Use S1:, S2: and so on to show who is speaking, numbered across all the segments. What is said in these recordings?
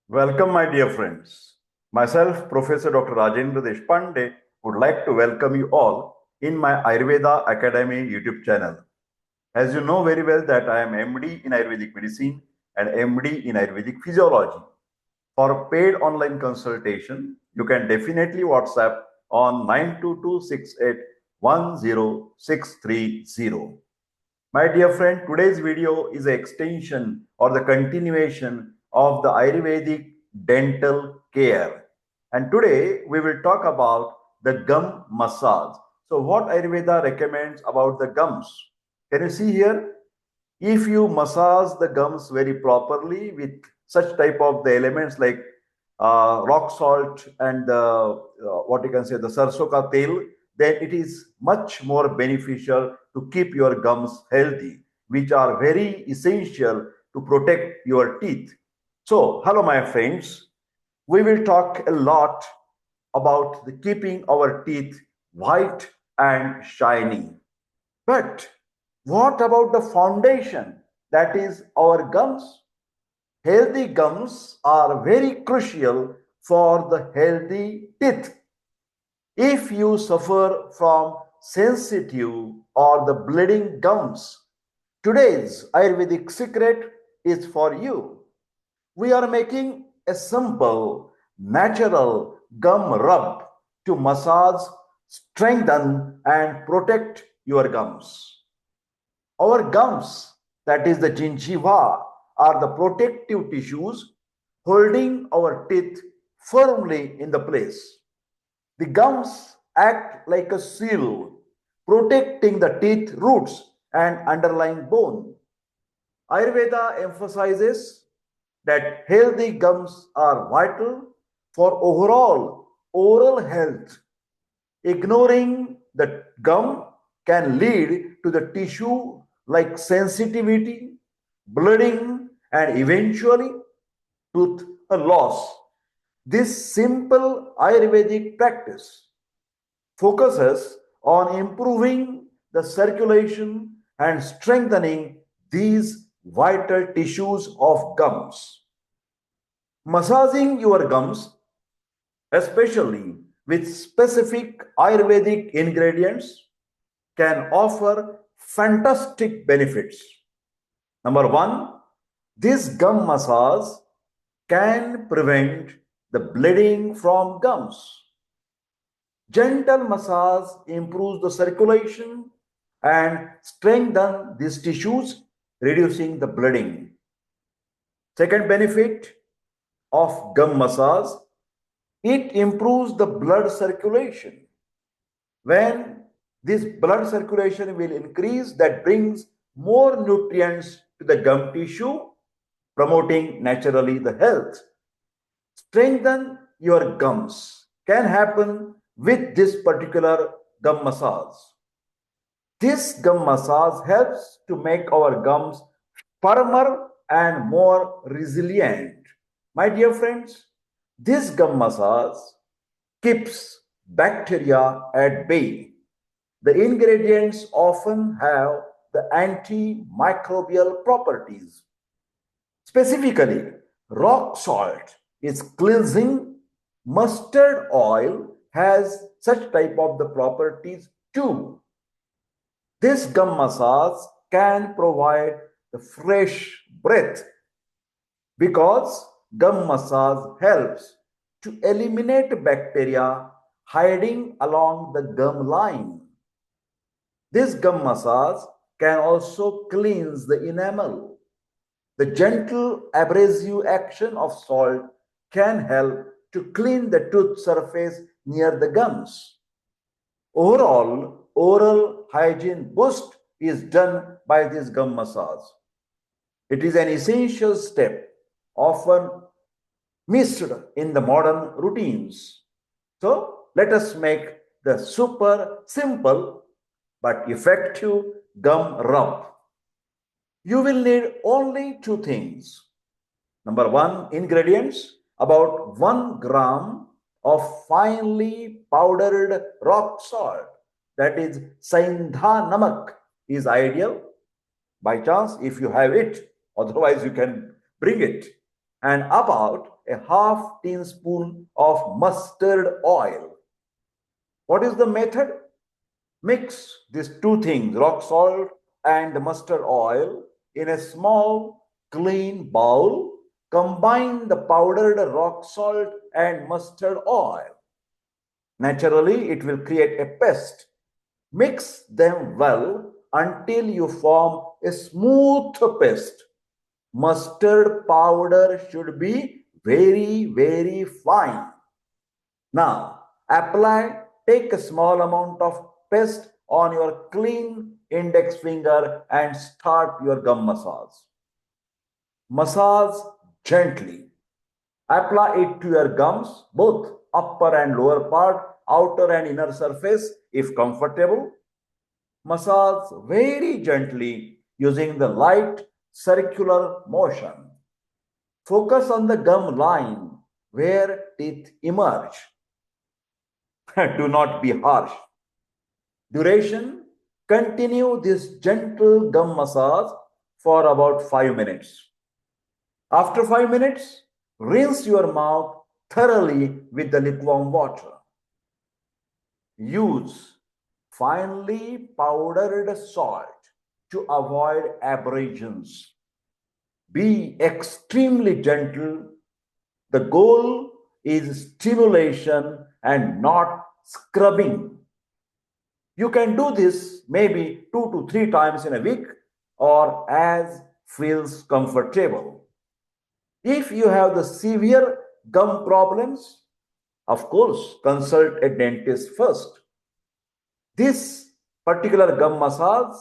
S1: Welcome, my dear friends. Myself, Professor Dr. Rajendra Deshpande, would like to welcome you all in my Ayurveda Academy YouTube channel. As you know very well that I am MD in Ayurvedic medicine and MD in Ayurvedic physiology. For paid online consultation, you can definitely WhatsApp on 92268 10630. My dear friend, today's video is an extension or the continuation of the Ayurvedic dental care. And today we will talk about the gum massage. So what Ayurveda recommends about the gums? Can you see here? If you massage the gums very properly with such type of the elements like rock salt and what you can say the sarson ka tel, then it is much more beneficial to keep your gums healthy, which are very essential to protect your teeth. So, hello, my friends. We will talk a lot about the keeping our teeth white and shiny. But what about the foundation, that is our gums? Healthy gums are very crucial for the healthy teeth. If you suffer from sensitive or the bleeding gums, today's Ayurvedic secret is for you. We are making a simple, natural gum rub to massage, strengthen, and protect your gums. Our gums, that is the gingiva, are the protective tissues holding our teeth firmly in the place. The gums act like a seal, protecting the teeth roots and underlying bone. Ayurveda emphasizes that healthy gums are vital for overall oral health. Ignoring the gum can lead to the tissue like sensitivity, bleeding, and eventually tooth loss. This simple Ayurvedic practice focuses on improving the circulation and strengthening these vital tissues of gums. Massaging your gums, especially with specific Ayurvedic ingredients, can offer fantastic benefits. Number one, this gum massage can prevent the bleeding from gums. Gentle massage improves the circulation and strengthens these tissues, reducing the bleeding. Second benefit of gum massage, it improves the blood circulation. When this blood circulation will increase, that brings more nutrients to the gum tissue, promoting naturally the health. Strengthen your gums can happen with this particular gum massage. This gum massage helps to make our gums firmer and more resilient. My dear friends, this gum massage keeps bacteria at bay. The ingredients often have the antimicrobial properties. Specifically, rock salt is cleansing. Mustard oil has such type of the properties too. This gum massage can provide the fresh breath because gum massage helps to eliminate bacteria hiding along the gum line. This gum massage can also cleanse the enamel. The gentle abrasive action of salt can help to clean the tooth surface near the gums. Overall, oral hygiene boost is done by this gum massage. It is an essential step, often missed in the modern routines. So, let us make the super simple but effective gum rub. You will need only two things. Number one, ingredients, about 1 gram of finely powdered rock salt, that is Saindha Namak, is ideal. By chance, if you have it, otherwise you can bring it. and about a half teaspoon of mustard oil. What is the method? Mix these two things, rock salt and mustard oil, in a small clean bowl. Combine the powdered rock salt and mustard oil. Naturally, it will create a paste. Mix them well until you form a smooth paste. Mustard powder should be very, very fine. Now, take a small amount of paste on your clean index finger and start your gum massage. Massage gently. Apply it to your gums, both upper and lower part, outer and inner surface if comfortable. Massage very gently using the light circular motion. Focus on the gum line where teeth emerge. Do not be harsh. Duration: continue this gentle gum massage for about 5 minutes. After 5 minutes, rinse your mouth thoroughly with the lukewarm water. Use finely powdered salt to avoid abrasions. Be extremely gentle. The goal is stimulation and not scrubbing. You can do this maybe 2 to 3 times in a week or as feels comfortable. If you have the severe gum problems, of course, consult a dentist first. This particular gum massage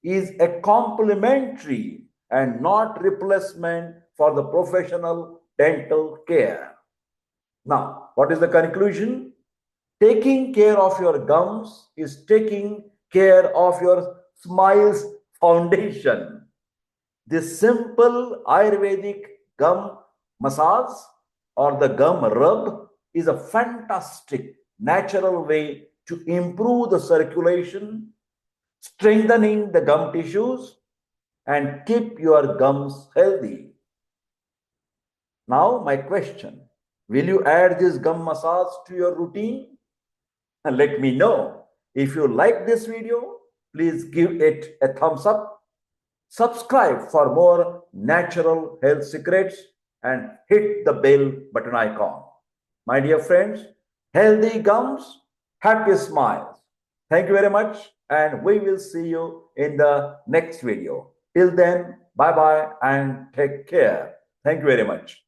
S1: is a complementary and not replacement for the professional dental care. Now, what is the conclusion? Taking care of your gums is taking care of your smile's foundation. This simple Ayurvedic gum massage or the gum rub is a fantastic natural way to improve the circulation, strengthening the gum tissues, and keep your gums healthy. Now, my question: will you add this gum massage to your routine? And let me know. If you like this video, please give it a thumbs up. Subscribe for more natural health secrets and hit the bell button icon. My dear friends, healthy gums, happy smiles. Thank you very much, and we will see you in the next video. Till then, bye bye and take care. Thank you very much.